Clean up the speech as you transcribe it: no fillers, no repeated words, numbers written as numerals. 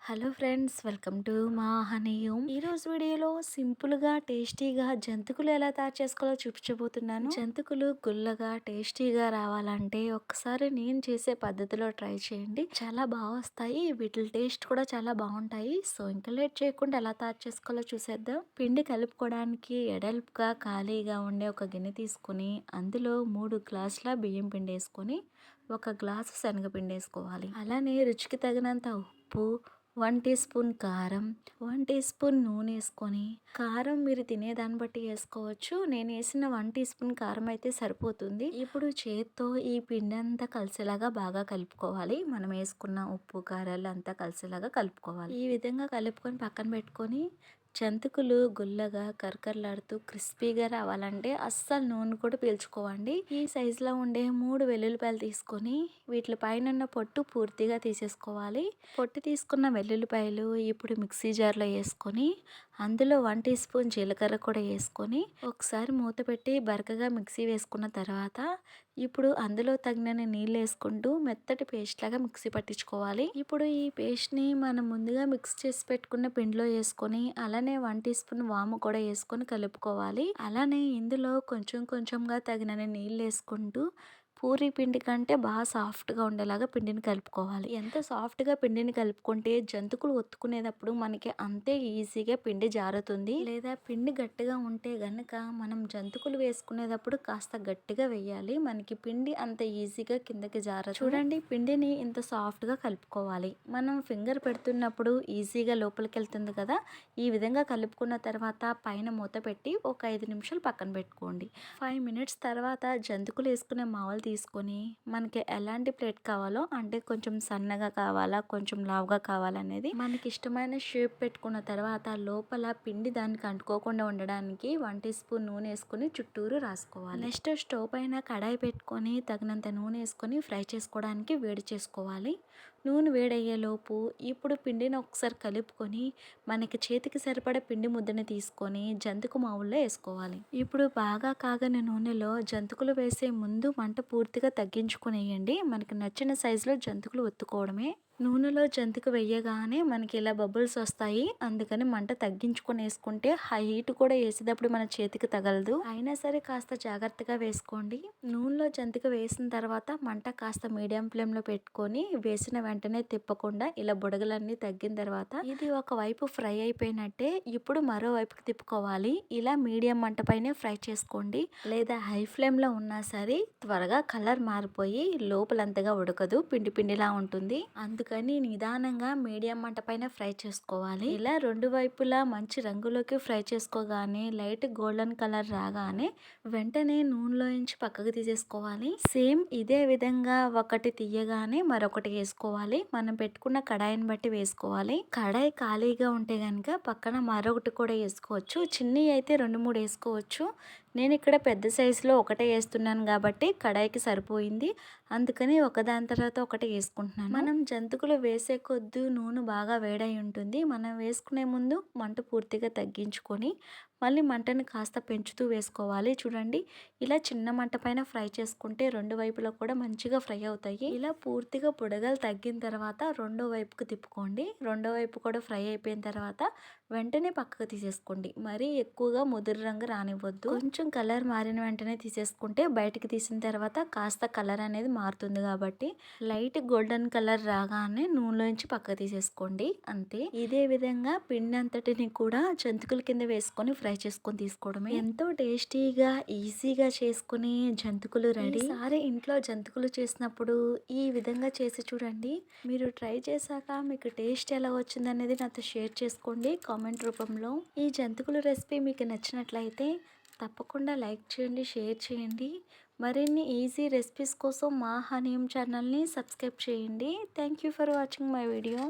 Hello friends, welcome to మా హనీయం. ఈరోజు వీడియోలో సింపుల్గా టేస్టీగా జంతికలు ఎలా తయారు చేసుకోవాలో చూపించబోతున్నాను. జంతికలు గుల్లగా టేస్టీగా రావాలంటే ఒక్కసారి నేను చేసే పద్ధతిలో ట్రై చేయండి. చాలా బాగా వస్తాయి. వీటి టేస్ట్ కూడా చాలా బాగుంటాయి. సో ఇంకా లేట్ చేయకుండా ఎలా తయారు చేసుకోవాలో చూసేద్దాం. పిండి కలుపుకోవడానికి ఎడల్పుగా ఖాళీగా ఉండే ఒక గిన్నె తీసుకుని అందులో 3 గ్లాసుల బియ్యం పిండి వేసుకొని 1 గ్లాసు శనగపిండి వేసుకోవాలి. అలానే రుచికి తగినంత ఉప్పు, 1 టీ స్పూన్ కారం, 1 టీ స్పూన్ నూనె వేసుకొని, కారం మీరు తినేదాన్ని బట్టి వేసుకోవచ్చు. నేను వేసిన 1 టీ స్పూన్ కారం అయితే సరిపోతుంది. ఇప్పుడు చేత్తో ఈ పిండి అంతా కలిసేలాగా బాగా కలుపుకోవాలి. మనం వేసుకున్న ఉప్పు కారాలు అంతా కలిసేలాగా కలుపుకోవాలి. ఈ విధంగా కలుపుకొని పక్కన పెట్టుకొని జంతికలు గుల్లగా కరకరలాడుతూ క్రిస్పీగా రావాలంటే అస్సలు నూనె కూడా పీల్చుకోవండి. ఈ సైజులో ఉండే 3 వెల్లుల్లిపాయలు తీసుకొని వీటి పైన ఉన్న పొట్టు పూర్తిగా తీసేసుకోవాలి. పొట్టు తీసుకున్న వెల్లుల్లిపాయలు ఇప్పుడు మిక్సీ జార్లో వేసుకొని అందులో 1 టీ స్పూన్ జీలకర్ర కూడా వేసుకొని ఒకసారి మూత పెట్టి బరకగా మిక్సీ వేసుకున్న తర్వాత ఇప్పుడు అందులో తగినన్ని నీళ్ళు వేసుకుంటూ మెత్తటి పేస్ట్ లాగా మిక్సీ పట్టించుకోవాలి. ఇప్పుడు ఈ పేస్ట్ని మనం ముందుగా మిక్స్ చేసి పెట్టుకున్న పిండిలో వేసుకొని అలానే 1 టీ స్పూన్ వాము కూడా వేసుకొని కలుపుకోవాలి. అలానే ఇందులో కొంచెం కొంచెంగా తగినన్ని నీళ్ళు వేసుకుంటూ పూరీ పిండి కంటే బాగా సాఫ్ట్గా ఉండేలాగా పిండిని కలుపుకోవాలి. ఎంత సాఫ్ట్గా పిండిని కలుపుకుంటే జంతికలు ఒత్తుకునేటప్పుడు మనకి అంతే ఈజీగా పిండి జారుతుంది. లేదా పిండి గట్టిగా ఉంటే గనక మనం జంతికలు వేసుకునేటప్పుడు కాస్త గట్టిగా వేయాలి. మనకి పిండి అంత ఈజీగా కిందకి జారదు. చూడండి, పిండిని ఇంత సాఫ్ట్గా కలుపుకోవాలి. మనం ఫింగర్ పెడుతున్నప్పుడు ఈజీగా లోపలికి వెళ్తుంది కదా. ఈ విధంగా కలుపుకున్న తర్వాత పైన మూత పెట్టి ఒక 5 నిమిషాలు పక్కన పెట్టుకోండి. 5 మినిట్స్ తర్వాత జంతికలు వేసుకునే మావులు తీసుకొని మనకి ఎలాంటి ప్లేట్ కావాలో, అంటే కొంచెం సన్నగా కావాలా కొంచెం లావుగా కావాలనేది మనకి ఇష్టమైన షేప్ పెట్టుకున్న తర్వాత లోపల పిండి దానికి అంటుకోకుండా ఉండడానికి 1 టీ స్పూన్ నూనె వేసుకొని చుట్టూరు రాసుకోవాలి. నెక్స్ట్ స్టవ్ పైన కడాయి పెట్టుకొని తగినంత నూనె వేసుకొని ఫ్రై చేసుకోవడానికి వేడి చేసుకోవాలి. నూనె వేడయ్యేలోపు ఇప్పుడు పిండిని ఒకసారి కలుపుకొని మనకి చేతికి సరిపడ పిండి ముద్దని తీసుకొని జంతిక మావుల్లో వేసుకోవాలి. ఇప్పుడు బాగా కాగని నూనెలో జంతికలు వేసే ముందు మంట పూర్తిగా తగ్గించుకునేయండి. మనకి నచ్చిన సైజులో జంతికలు ఒత్తుకోవడమే. నూనెలో జంతిక వేయగానే మనకి ఇలా బబుల్స్ వస్తాయి. అందుకని మంట తగ్గించుకొని వేసుకుంటే హై హీట్ కూడా వేసేటప్పుడు మన చేతికి తగలదు. అయినా సరే కాస్త జాగ్రత్తగా వేసుకోండి. నూనెలో జంతిక వేసిన తర్వాత మంట కాస్త మీడియం ఫ్లేమ్ లో పెట్టుకొని వేసిన వెంటనే తిప్పకుండా ఇలా బుడగలన్నీ తగ్గిన తర్వాత ఇది ఒక వైపు ఫ్రై అయిపోయినట్టే. ఇప్పుడు మరో వైపుకి తిప్పుకోవాలి. ఇలా మీడియం మంట పైనే ఫ్రై చేసుకోండి. లేదా హై ఫ్లేమ్ లో ఉన్నా సరే త్వరగా కలర్ మారిపోయి లోపలంతగా ఉడకదు, పిండి పిండిలా ఉంటుంది. అందుకని నిదానంగా మీడియం మంట పైన ఫ్రై చేసుకోవాలి. ఇలా 2 వైపులా మంచి రంగులోకి ఫ్రై చేసుకోగానే లైట్ గోల్డెన్ కలర్ రాగానే వెంటనే నూనెలోంచి పక్కకు తీసేసుకోవాలి. సేమ్ ఇదే విధంగా ఒకటి తీయగానే మరొకటి వేసుకోవాలి. మనం పెట్టుకున్న కడాయిని బట్టి వేసుకోవాలి. కడాయి ఖాళీగా ఉంటే గనక పక్కన మరొకటి కూడా వేసుకోవచ్చు. చిన్నవి అయితే 2-3 వేసుకోవచ్చు. నేను ఇక్కడ పెద్ద సైజులో ఒకటే వేస్తున్నాను కాబట్టి కడాయికి సరిపోయింది. అందుకని ఒకదాని తర్వాత ఒకటి వేసుకుంటున్నాను. మనం జంతికలు వేసే కొద్ది నూనె బాగా వేడై ఉంటుంది. మనం వేసుకునే ముందు మంట పూర్తిగా తగ్గించుకొని మళ్ళీ మంటని కాస్త పెంచుతూ వేసుకోవాలి. చూడండి, ఇలా చిన్న మంట పైన ఫ్రై చేసుకుంటే 2 వైపులా కూడా మంచిగా ఫ్రై అవుతాయి. ఇలా పూర్తిగా బుడగలు తగ్గిన తర్వాత రెండో వైపుకు తిప్పుకోండి. రెండో వైపు కూడా ఫ్రై అయిపోయిన తర్వాత వెంటనే పక్కకు తీసేసుకోండి. మరీ ఎక్కువగా ముదురు రంగు రానివ్వద్దు. కొంచెం కలర్ మారిన వెంటనే తీసేసుకుంటే బయటకు తీసిన తర్వాత కాస్త కలర్ అనేది మారుతుంది. కాబట్టి లైట్ గోల్డెన్ కలర్ రాగానే నూనెలోంచి పక్కకు తీసేసుకోండి. అంతే. ఇదే విధంగా పిండి అంతటిని కూడా జంతికల కింద వేసుకొని ఫ్రై చేసుకొని తీసుకోవడమే. ఎంతో టేస్టీగా ఈజీగా చేసుకుని జంతికలు రెడీ. ఈసారి ఇంట్లో జంతికలు చేసినప్పుడు ఈ విధంగా చేసి చూడండి. మీరు ట్రై చేశాక మీకు టేస్ట్ ఎలా వచ్చింది అనేది నాతో షేర్ చేసుకోండి కామెంట్ రూపంలో. ఈ జంతికలు రెసిపీ మీకు నచ్చినట్లయితే తప్పకుండా లైక్ చేయండి, షేర్ చేయండి. మరిన్ని ఈజీ రెసిపీస్ కోసం మా హనీయం ఛానల్ని సబ్స్క్రైబ్ చేయండి. Thank you for watching my video.